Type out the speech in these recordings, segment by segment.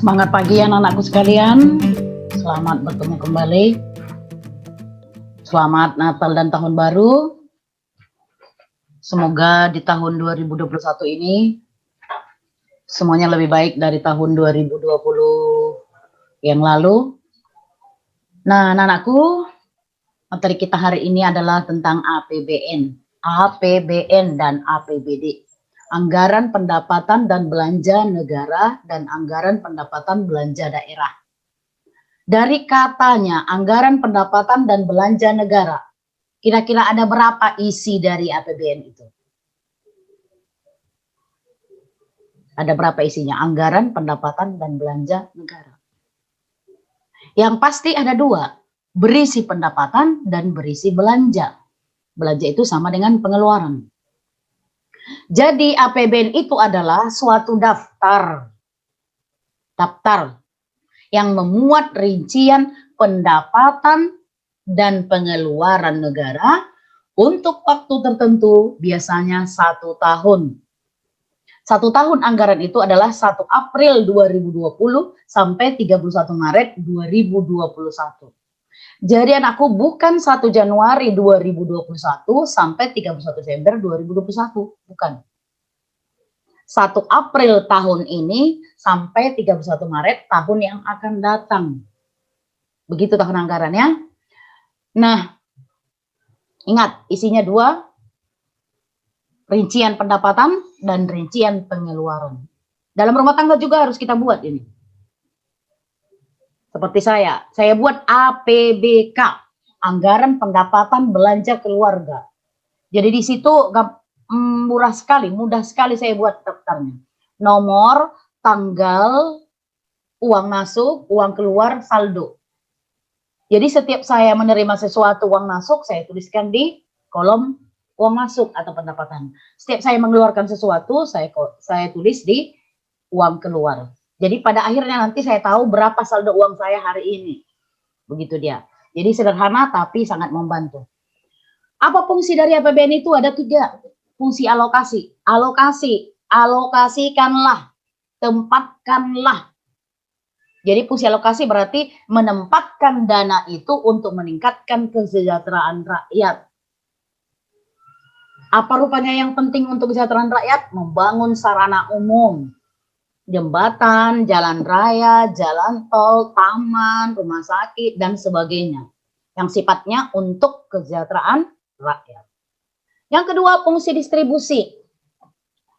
Semangat pagi anak-anakku sekalian. Selamat bertemu kembali. Selamat Natal dan Tahun Baru. Semoga di tahun 2021 ini semuanya lebih baik dari tahun 2020 yang lalu. Nah, anak-anakku, materi kita hari ini adalah tentang APBN dan APBD. Anggaran pendapatan dan belanja negara dan anggaran pendapatan belanja daerah. Dari katanya anggaran pendapatan dan belanja negara, kira-kira ada berapa isi dari APBN itu? Ada berapa isinya? Anggaran pendapatan dan belanja negara. Yang pasti ada dua, berisi pendapatan dan berisi belanja. Belanja itu sama dengan pengeluaran. Jadi APBN itu adalah suatu daftar yang memuat rincian pendapatan dan pengeluaran negara untuk waktu tertentu, biasanya 1 tahun. 1 tahun anggaran itu adalah 1 April 2020 sampai 31 Maret 2021. Jadi anakku, bukan 1 Januari 2021 sampai 31 Desember 2021, bukan. 1 April tahun ini sampai 31 Maret tahun yang akan datang. Begitu tahun anggarannya. Nah, ingat isinya dua, rincian pendapatan dan rincian pengeluaran. Dalam rumah tangga juga harus kita buat ini. Seperti saya buat APBK, anggaran pendapatan belanja keluarga. Jadi di situ mudah sekali saya buat daftarnya. Nomor, tanggal, uang masuk, uang keluar, saldo. Jadi setiap saya menerima sesuatu uang masuk, saya tuliskan di kolom uang masuk atau pendapatan. Setiap saya mengeluarkan sesuatu, saya tulis di uang keluar. Jadi pada akhirnya nanti saya tahu berapa saldo uang saya hari ini. Begitu dia. Jadi sederhana tapi sangat membantu. Apa fungsi dari APBN itu? Ada 3. Fungsi alokasi. Alokasikanlah, tempatkanlah. Jadi fungsi alokasi berarti menempatkan dana itu untuk meningkatkan kesejahteraan rakyat. Apa rupanya yang penting untuk kesejahteraan rakyat? Membangun sarana umum. Jembatan, jalan raya, jalan tol, taman, rumah sakit, dan sebagainya. Yang sifatnya untuk kesejahteraan rakyat. Yang kedua, fungsi distribusi.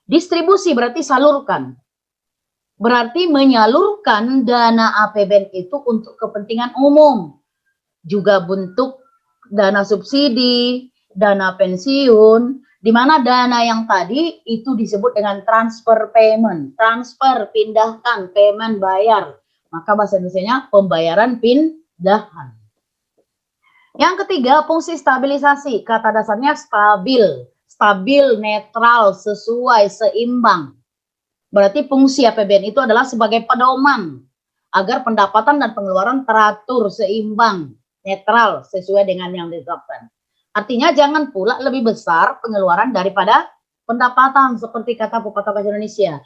Distribusi berarti salurkan. Berarti menyalurkan dana APBN itu untuk kepentingan umum. Juga bentuk dana subsidi, dana pensiun, di mana dana yang tadi itu disebut dengan transfer payment. Transfer, pindahkan, payment, bayar. Maka bahasa Indonesianya pembayaran pindahan. Yang ketiga, fungsi stabilisasi. Kata dasarnya stabil. Stabil, netral, sesuai, seimbang. Berarti fungsi APBN itu adalah sebagai pedoman agar pendapatan dan pengeluaran teratur, seimbang, netral, sesuai dengan yang ditetapkan. Artinya jangan pula lebih besar pengeluaran daripada pendapatan, seperti kata pepatah bahasa Indonesia.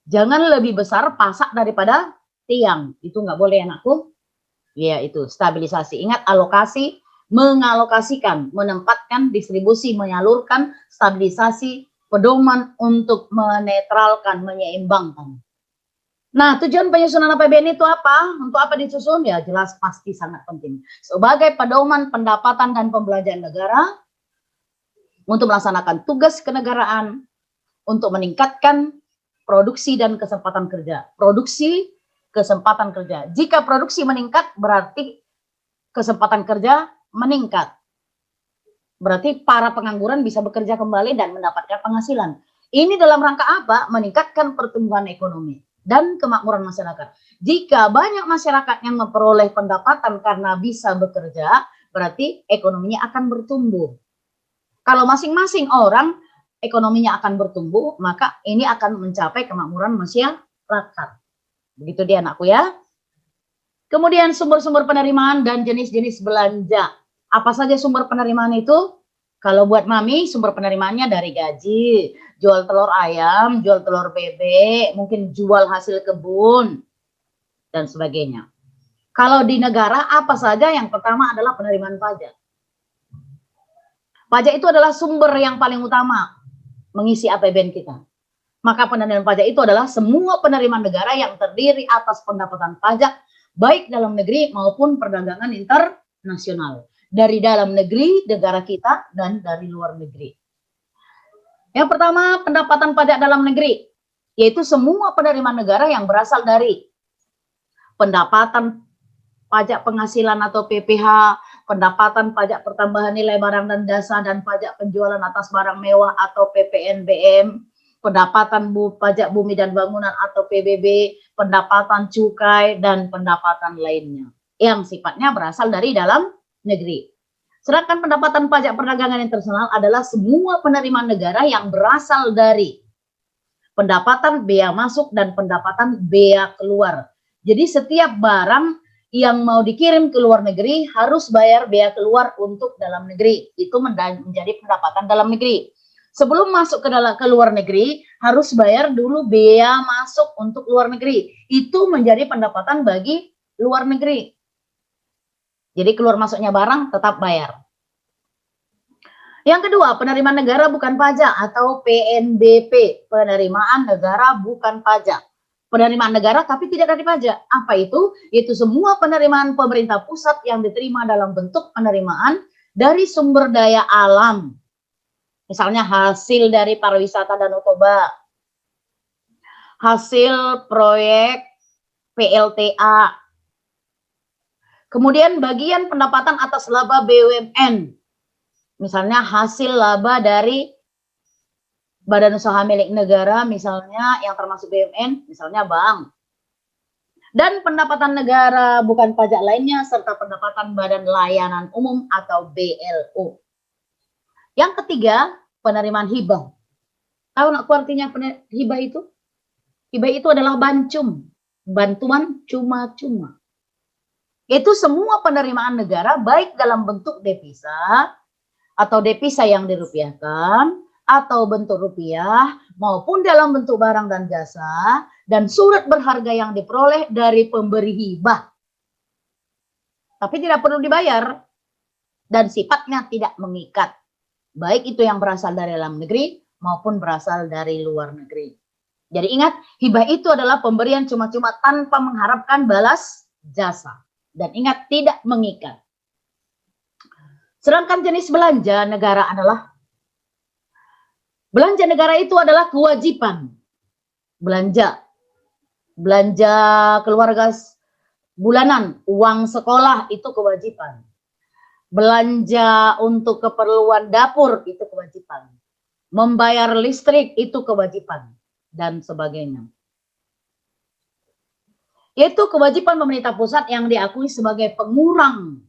Jangan lebih besar pasak daripada tiang. Itu nggak boleh anakku. Ya, itu stabilisasi. Ingat, alokasi, mengalokasikan, menempatkan, distribusi, menyalurkan, stabilisasi, pedoman untuk menetralkan, menyeimbangkan. Nah, tujuan penyusunan APBN itu apa? Untuk apa disusun? Ya jelas pasti sangat penting. Sebagai pedoman pendapatan dan pembelanjaan negara, untuk melaksanakan tugas kenegaraan, untuk meningkatkan produksi dan kesempatan kerja. Produksi, kesempatan kerja. Jika produksi meningkat, berarti kesempatan kerja meningkat. Berarti para pengangguran bisa bekerja kembali dan mendapatkan penghasilan. Ini dalam rangka apa? Meningkatkan pertumbuhan ekonomi dan kemakmuran masyarakat. Jika banyak masyarakat yang memperoleh pendapatan karena bisa bekerja, berarti ekonominya akan bertumbuh. Kalau masing-masing orang ekonominya akan bertumbuh, maka ini akan mencapai kemakmuran masyarakat. Begitu dia anakku ya. Kemudian sumber-sumber penerimaan dan jenis-jenis belanja. Apa saja sumber penerimaan itu? Kalau buat mami, sumber penerimaannya dari gaji, jual telur ayam, jual telur bebek, mungkin jual hasil kebun. dan sebagainya. Kalau di negara apa saja, yang pertama adalah penerimaan pajak. Pajak itu adalah sumber yang paling utama mengisi APBN kita. Maka penerimaan pajak itu adalah semua penerimaan negara yang terdiri atas pendapatan pajak, baik dalam negeri maupun perdagangan internasional. Dari dalam negeri, negara kita, dan dari luar negeri. Yang pertama, pendapatan pajak dalam negeri, yaitu semua penerimaan negara yang berasal dari pendapatan pajak penghasilan atau PPH, pendapatan pajak pertambahan nilai barang dan jasa, dan pajak penjualan atas barang mewah atau PPNBM, pendapatan pajak bumi dan bangunan atau PBB, pendapatan cukai, dan pendapatan lainnya yang sifatnya berasal dari dalam negeri. Sedangkan pendapatan pajak perdagangan internasional adalah semua penerimaan negara yang berasal dari pendapatan bea masuk dan pendapatan bea keluar. Jadi setiap barang yang mau dikirim ke luar negeri harus bayar bea keluar untuk dalam negeri. Itu menjadi pendapatan dalam negeri. Sebelum masuk ke luar negeri, harus bayar dulu bea masuk untuk luar negeri. Itu menjadi pendapatan bagi luar negeri. Jadi keluar masuknya barang tetap bayar. Yang kedua, penerimaan negara bukan pajak atau PNBP. Penerimaan negara bukan pajak. Penerimaan negara tapi tidak dari pajak. Apa itu? Itu semua penerimaan pemerintah pusat yang diterima dalam bentuk penerimaan dari sumber daya alam. Misalnya hasil dari pariwisata Danau Toba, hasil proyek PLTA, kemudian bagian pendapatan atas laba BUMN, misalnya hasil laba dari badan usaha milik negara, misalnya yang termasuk BUMN, misalnya bank. Dan pendapatan negara bukan pajak lainnya, serta pendapatan badan layanan umum atau BLO. Yang ketiga, penerimaan hibah. Tahu nggak artinya hibah itu? Hibah itu adalah bancum, bantuan cuma-cuma. Itu semua penerimaan negara, baik dalam bentuk devisa, atau devisa yang dirupiahkan, atau bentuk rupiah, maupun dalam bentuk barang dan jasa, dan surat berharga yang diperoleh dari pemberi hibah. Tapi tidak perlu dibayar, dan sifatnya tidak mengikat. Baik itu yang berasal dari dalam negeri, maupun berasal dari luar negeri. Jadi ingat, hibah itu adalah pemberian cuma-cuma tanpa mengharapkan balas jasa. Dan ingat, tidak mengikat. Sedangkan jenis belanja negara adalah belanja negara itu adalah kewajiban. Belanja keluarga bulanan, uang sekolah itu kewajiban. Belanja untuk keperluan dapur itu kewajiban. Membayar listrik itu kewajiban dan sebagainya. Yaitu kewajiban pemerintah pusat yang diakui sebagai pengurang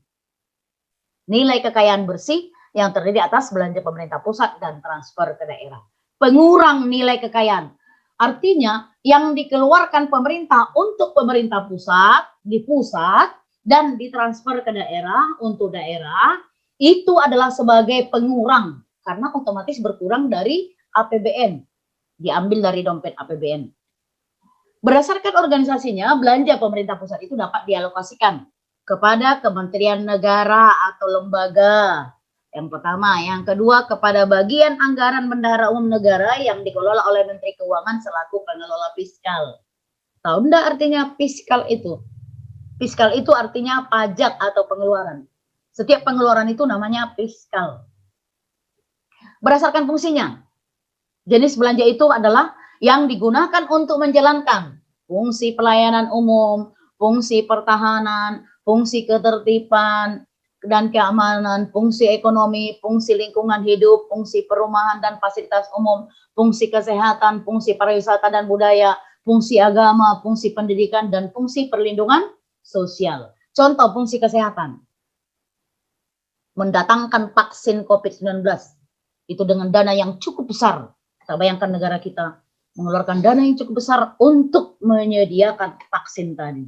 nilai kekayaan bersih yang terdiri atas belanja pemerintah pusat dan transfer ke daerah. Pengurang nilai kekayaan. Artinya yang dikeluarkan pemerintah untuk pemerintah pusat, di pusat, dan ditransfer ke daerah untuk daerah, itu adalah sebagai pengurang. Karena otomatis berkurang dari APBN. Diambil dari dompet APBN. Berdasarkan organisasinya, belanja pemerintah pusat itu dapat dialokasikan kepada kementerian negara atau lembaga. Yang pertama, yang kedua kepada bagian anggaran bendahara umum negara yang dikelola oleh Menteri Keuangan selaku pengelola fiskal. Tahu enggak artinya fiskal itu? Fiskal itu artinya pajak atau pengeluaran. Setiap pengeluaran itu namanya fiskal. Berdasarkan fungsinya, jenis belanja itu adalah yang digunakan untuk menjalankan fungsi pelayanan umum, fungsi pertahanan, fungsi ketertiban dan keamanan, fungsi ekonomi, fungsi lingkungan hidup, fungsi perumahan dan fasilitas umum, fungsi kesehatan, fungsi pariwisata dan budaya, fungsi agama, fungsi pendidikan, dan fungsi perlindungan sosial. Contoh fungsi kesehatan. Mendatangkan vaksin COVID-19. Itu dengan dana yang cukup besar. Kita bayangkan negara kita mengeluarkan dana yang cukup besar untuk menyediakan vaksin tadi.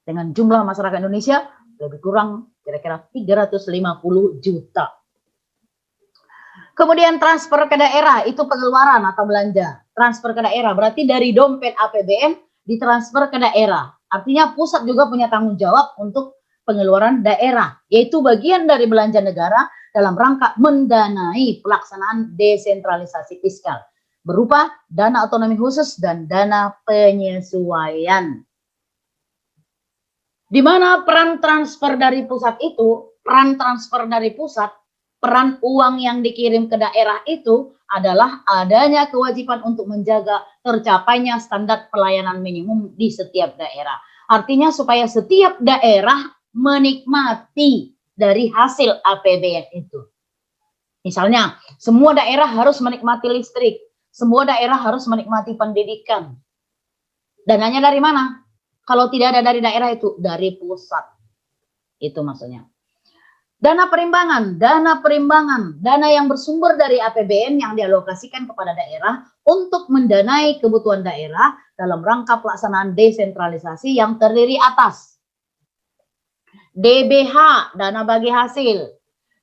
Dengan jumlah masyarakat Indonesia lebih kurang kira-kira 350 juta. Kemudian transfer ke daerah, itu pengeluaran atau belanja. Transfer ke daerah berarti dari dompet APBN ditransfer ke daerah. Artinya pusat juga punya tanggung jawab untuk pengeluaran daerah, yaitu bagian dari belanja negara dalam rangka mendanai pelaksanaan desentralisasi fiskal berupa dana otonomi khusus dan dana penyesuaian. Di mana peran transfer dari pusat itu, peran uang yang dikirim ke daerah itu adalah adanya kewajiban untuk menjaga tercapainya standar pelayanan minimum di setiap daerah. Artinya supaya setiap daerah menikmati dari hasil APBN itu. Misalnya, semua daerah harus menikmati listrik, semua daerah harus menikmati pendidikan. Dananya dari mana? Kalau tidak ada dari daerah itu, dari pusat. Itu maksudnya. Dana perimbangan, dana yang bersumber dari APBN yang dialokasikan kepada daerah untuk mendanai kebutuhan daerah dalam rangka pelaksanaan desentralisasi yang terdiri atas DBH, dana bagi hasil,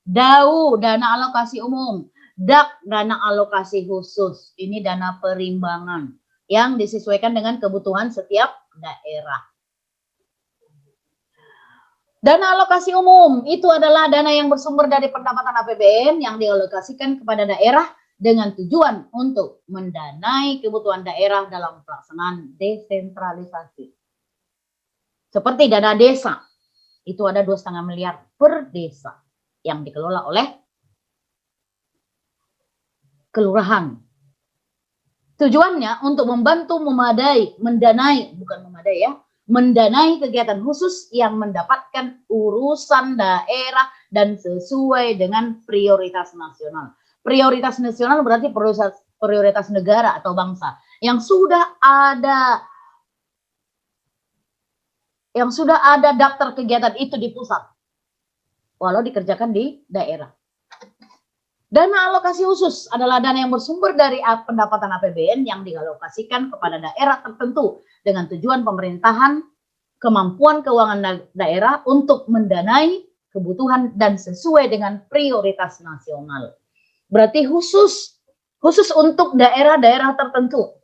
DAU, dana alokasi umum, DAK, dana alokasi khusus. Ini dana perimbangan yang disesuaikan dengan kebutuhan setiap daerah. Dana alokasi umum itu adalah dana yang bersumber dari pendapatan APBN yang dialokasikan kepada daerah dengan tujuan untuk mendanai kebutuhan daerah dalam pelaksanaan desentralisasi. Seperti dana desa, itu ada 2,5 miliar per desa yang dikelola oleh kelurahan. Tujuannya untuk membantu mendanai kegiatan khusus yang mendapatkan urusan daerah dan sesuai dengan prioritas nasional. Prioritas nasional berarti prioritas negara atau bangsa yang sudah ada daftar kegiatan itu di pusat, walau dikerjakan di daerah. Dana alokasi khusus adalah dana yang bersumber dari pendapatan APBN yang dialokasikan kepada daerah tertentu dengan tujuan pemerintahan kemampuan keuangan daerah untuk mendanai kebutuhan dan sesuai dengan prioritas nasional. Berarti khusus untuk daerah-daerah tertentu.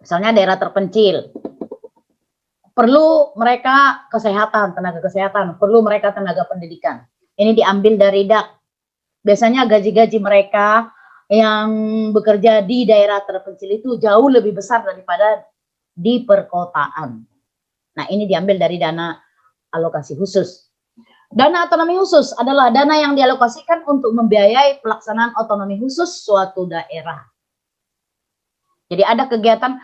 Misalnya daerah terpencil, perlu mereka tenaga kesehatan, perlu mereka tenaga pendidikan. Ini diambil dari DAK. Biasanya gaji-gaji mereka yang bekerja di daerah terpencil itu jauh lebih besar daripada di perkotaan. Nah, ini diambil dari dana alokasi khusus. Dana otonomi khusus adalah dana yang dialokasikan untuk membiayai pelaksanaan otonomi khusus suatu daerah. Jadi ada kegiatan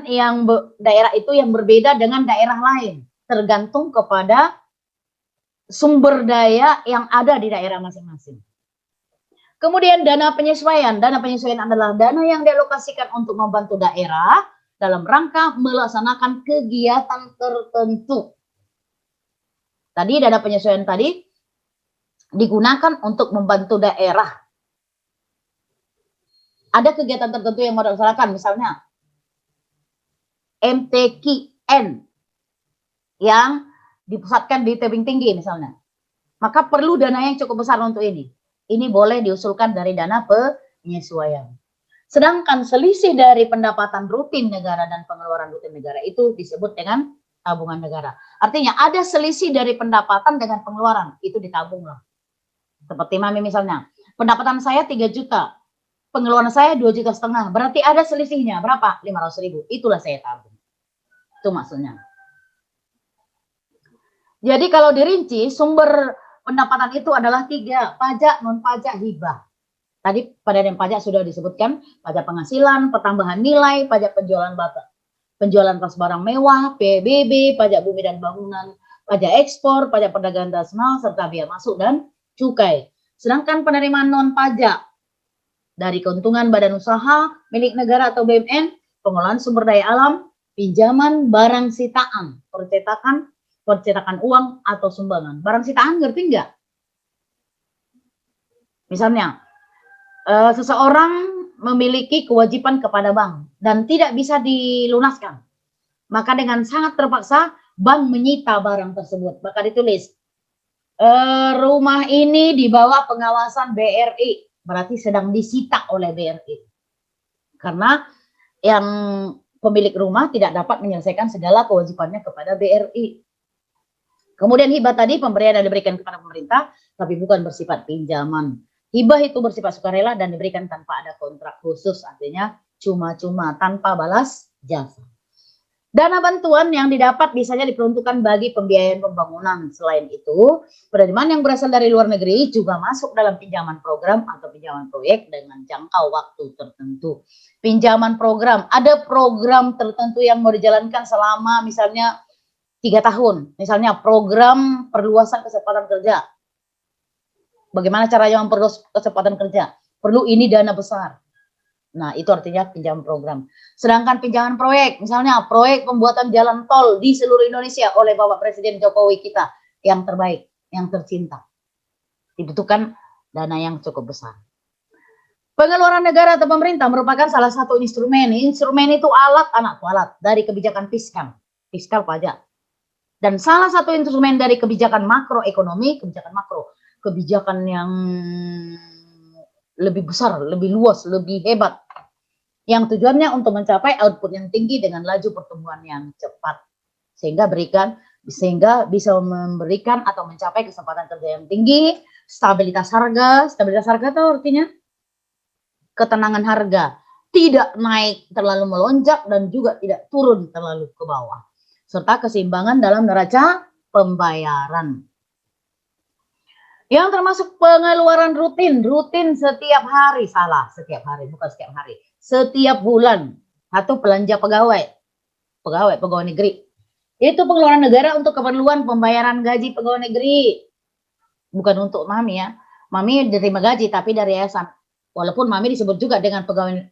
yang daerah itu yang berbeda dengan daerah lain, tergantung kepada sumber daya yang ada di daerah masing-masing. Kemudian dana penyesuaian. Dana penyesuaian adalah dana yang dialokasikan untuk membantu daerah dalam rangka melaksanakan kegiatan tertentu. Tadi dana penyesuaian tadi digunakan untuk membantu daerah. Ada kegiatan tertentu yang mau dilaksanakan, misalnya MTQN yang dipusatkan di tebing tinggi misalnya. Maka perlu dana yang cukup besar untuk ini. Ini boleh diusulkan dari dana penyesuaian. Sedangkan selisih dari pendapatan rutin negara dan pengeluaran rutin negara itu disebut dengan tabungan negara. Artinya ada selisih dari pendapatan dengan pengeluaran, itu ditabung lah. Seperti Mami misalnya, pendapatan saya 3 juta, pengeluaran saya 2,5 juta, berarti ada selisihnya berapa? 500.000, itulah saya tabung. Itu maksudnya. Jadi kalau dirinci, sumber pendapatan itu adalah 3, pajak, non-pajak, hibah. Tadi pada yang pajak sudah disebutkan, pajak penghasilan, pertambahan nilai, pajak penjualan tas barang mewah, PBB, pajak bumi dan bangunan, pajak ekspor, pajak perdagangan internasional, serta biaya masuk dan cukai. Sedangkan penerimaan non-pajak dari keuntungan badan usaha, milik negara atau BUMN, pengelolaan sumber daya alam, pinjaman, barang sitaan, percetakan uang atau sumbangan. Barang sitaan ngerti nggak? Misalnya, seseorang memiliki kewajiban kepada bank dan tidak bisa dilunaskan. Maka dengan sangat terpaksa, bank menyita barang tersebut. Maka ditulis, rumah ini di bawah pengawasan BRI. Berarti sedang disita oleh BRI. Karena yang pemilik rumah tidak dapat menyelesaikan segala kewajibannya kepada BRI. Kemudian hibah tadi pemberian yang diberikan kepada pemerintah, tapi bukan bersifat pinjaman. Hibah itu bersifat sukarela dan diberikan tanpa ada kontrak khusus, artinya cuma-cuma tanpa balas jasa. Dana bantuan yang didapat biasanya diperuntukkan bagi pembiayaan pembangunan. Selain itu, penerimaan yang berasal dari luar negeri juga masuk dalam pinjaman program atau pinjaman proyek dengan jangka waktu tertentu. Pinjaman program, ada program tertentu yang mau dijalankan selama misalnya 3 tahun. Misalnya program perluasan kesempatan kerja. Bagaimana caranya memperluas kesempatan kerja? Perlu ini dana besar. Nah, itu artinya pinjaman program. Sedangkan pinjaman proyek, misalnya proyek pembuatan jalan tol di seluruh Indonesia oleh Bapak Presiden Jokowi kita yang terbaik, yang tercinta. Dibutuhkan dana yang cukup besar. Pengeluaran negara atau pemerintah merupakan salah satu instrumen. Instrumen itu alat dari kebijakan fiskal pajak. Dan salah satu instrumen dari kebijakan makroekonomi, kebijakan yang lebih besar, lebih luas, lebih hebat. Yang tujuannya untuk mencapai output yang tinggi dengan laju pertumbuhan yang cepat. Sehingga bisa memberikan atau mencapai kesempatan kerja yang tinggi, stabilitas harga. Stabilitas harga itu artinya ketenangan harga. Tidak naik terlalu melonjak dan juga tidak turun terlalu ke bawah. Serta keseimbangan dalam neraca pembayaran. Yang termasuk pengeluaran rutin setiap hari, setiap bulan, atau belanja pegawai negeri. Itu pengeluaran negara untuk keperluan pembayaran gaji pegawai negeri. Bukan untuk Mami ya. Mami diterima gaji tapi dari yayasan. Walaupun Mami disebut juga dengan pegawai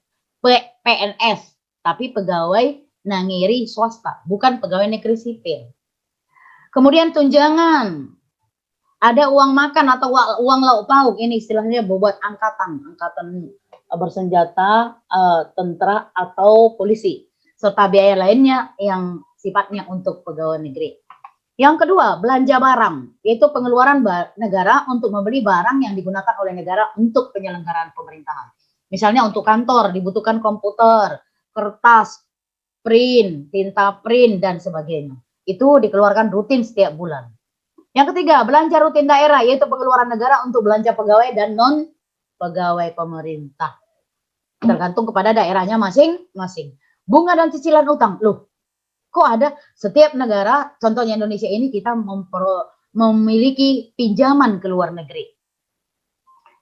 PNS, tapi pegawai nangiri swasta, bukan pegawai negeri sipil. Kemudian tunjangan. Ada uang makan atau uang lauk pauk, ini istilahnya buat angkatan bersenjata, tentara atau polisi, serta biaya lainnya yang sifatnya untuk pegawai negeri. Yang kedua, belanja barang, yaitu pengeluaran negara untuk membeli barang yang digunakan oleh negara untuk penyelenggaraan pemerintahan. Misalnya untuk kantor dibutuhkan komputer, kertas, print, tinta print, dan sebagainya. Itu dikeluarkan rutin setiap bulan. Yang ketiga, belanja rutin daerah, yaitu pengeluaran negara untuk belanja pegawai dan non-pegawai pemerintah. Tergantung kepada daerahnya masing-masing. Bunga dan cicilan utang. Loh, kok ada setiap negara, contohnya Indonesia ini, kita memiliki pinjaman ke luar negeri.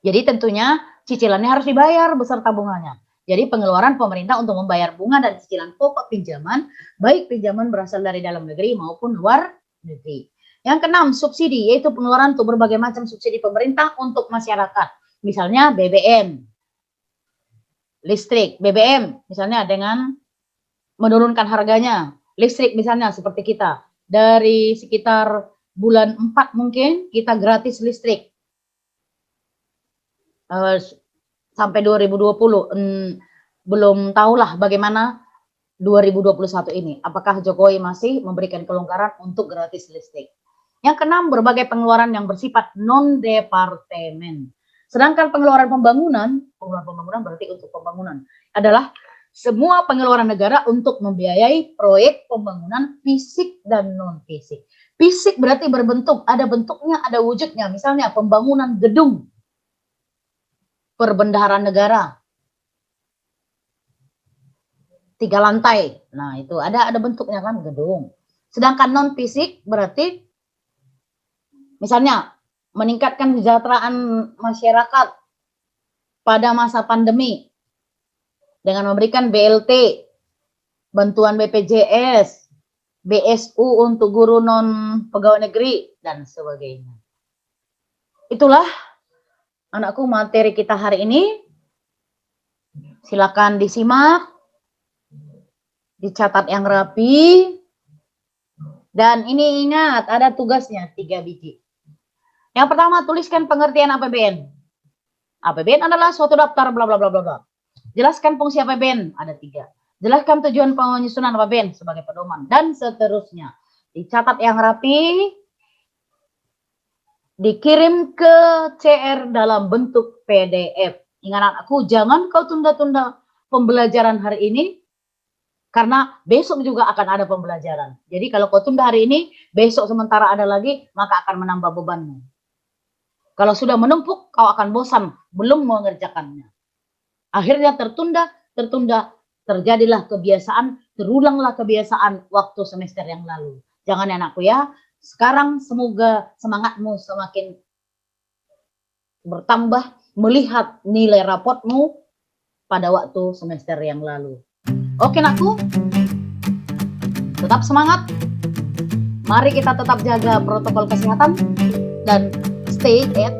Jadi tentunya cicilannya harus dibayar beserta bunganya. Jadi pengeluaran pemerintah untuk membayar bunga dan cicilan pokok pinjaman, baik pinjaman berasal dari dalam negeri maupun luar negeri. Yang keenam, subsidi, yaitu pengeluaran untuk berbagai macam subsidi pemerintah untuk masyarakat. Misalnya BBM, listrik, BBM misalnya dengan menurunkan harganya. Listrik misalnya seperti kita, dari sekitar bulan 4 mungkin kita gratis listrik. Sampai 2020, belum tahulah bagaimana 2021 ini. Apakah Jokowi masih memberikan kelonggaran untuk gratis listrik. Yang keenam, berbagai pengeluaran yang bersifat non-departemen. Sedangkan pengeluaran pembangunan berarti untuk pembangunan, adalah semua pengeluaran negara untuk membiayai proyek pembangunan fisik dan non-fisik. Fisik berarti berbentuk, ada bentuknya, ada wujudnya. Misalnya pembangunan gedung, perbendaharaan negara, 3 lantai. Nah, itu ada bentuknya kan, gedung. Sedangkan non-fisik berarti misalnya meningkatkan kesejahteraan masyarakat pada masa pandemi dengan memberikan BLT, bantuan BPJS, BSU untuk guru non pegawai negeri, dan sebagainya. Itulah anakku materi kita hari ini. Silakan disimak, dicatat yang rapi, dan ini ingat ada tugasnya 3 biji. Yang pertama, tuliskan pengertian APBN. APBN adalah suatu daftar bla bla bla bla bla. Jelaskan fungsi APBN, ada 3. Jelaskan tujuan penyusunan APBN sebagai pedoman, dan seterusnya. Dicatat yang rapi, dikirim ke CR dalam bentuk PDF. Ingat anakku, jangan kau tunda-tunda pembelajaran hari ini. Karena besok juga akan ada pembelajaran. Jadi kalau kau tunda hari ini, besok sementara ada lagi, maka akan menambah bebanmu. Kalau sudah menumpuk, kau akan bosan, belum mengerjakannya. Akhirnya tertunda, terjadilah kebiasaan, terulanglah kebiasaan waktu semester yang lalu. Jangan ya anakku ya, sekarang semoga semangatmu semakin bertambah melihat nilai rapotmu pada waktu semester yang lalu. Oke nakku, tetap semangat. Mari kita tetap jaga protokol kesehatan dan stay at